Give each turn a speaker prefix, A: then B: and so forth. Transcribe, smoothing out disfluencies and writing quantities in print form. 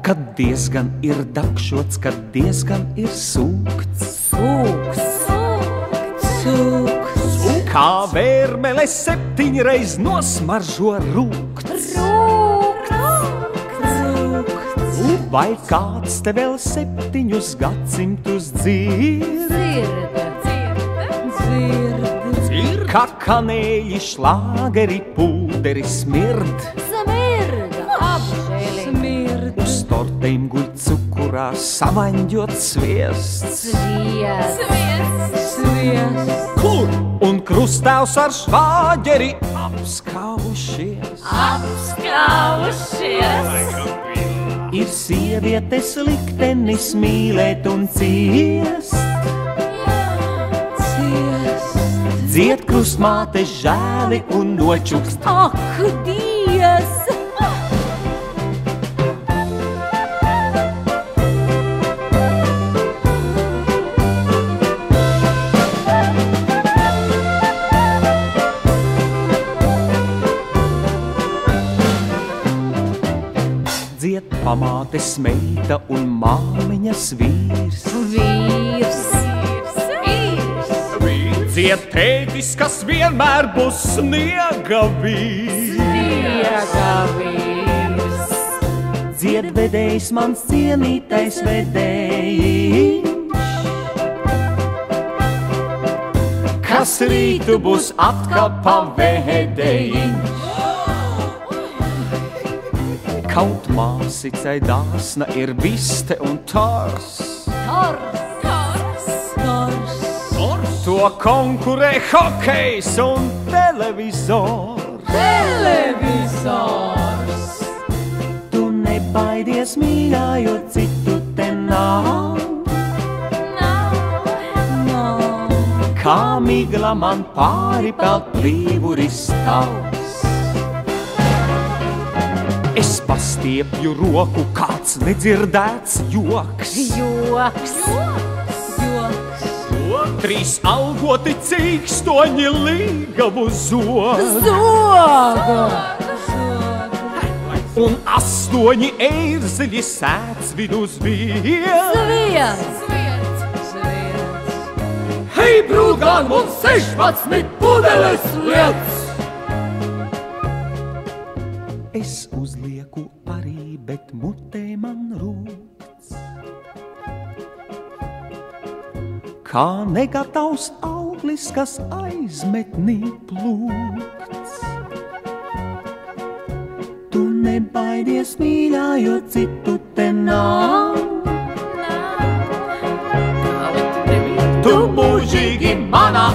A: Kad diezgan ir dakšots, kad diezgan ir sūkts. Kā vērmele 7 reiz nosmaržo rūkts. Vai kāds te vēl 7 gadsimtus dzird? Kā kanēļi šlāgeri pūderi smird. Uz torteim guļ cukurā savaņģot sviests. Kur? Un krustāvs ar švāģeri apskaušies. Ir sievietes liktenis mīlēt un ciest. Dzied krustmāte žēli un nočukst.
B: Ak, Dievs!
A: Dzied pamātes meita un māmiņas vīrs. Dzied tētis, kas vienmēr būs sniega vīrs. Dzied vedējs, mans cienītais vedējiņš, kas rītu būs atkal pavedējiņš. Kaut māsicai dāsna ir biste un tors. To konkurē hokejs un televizors. Tu nebaidies, mīļā, jo citu te nav. Kā migla man pāri peld plīvuris tavs. Es pastiepju roku, kāds nedzirdēts joks. 3 algoti cīkstoņi līgavu zogu. Un 8 ērzeļi sēdz vidus viens. Hei, brūgān, mums 16 pudeles liec! Es uzlieku arī, bet mutē man rūkts. Kā negatavs auglis, kas aizmetnī plūkts. Tu nebaidies, mīļā, jo citu te nav. Tu mūžīgi manā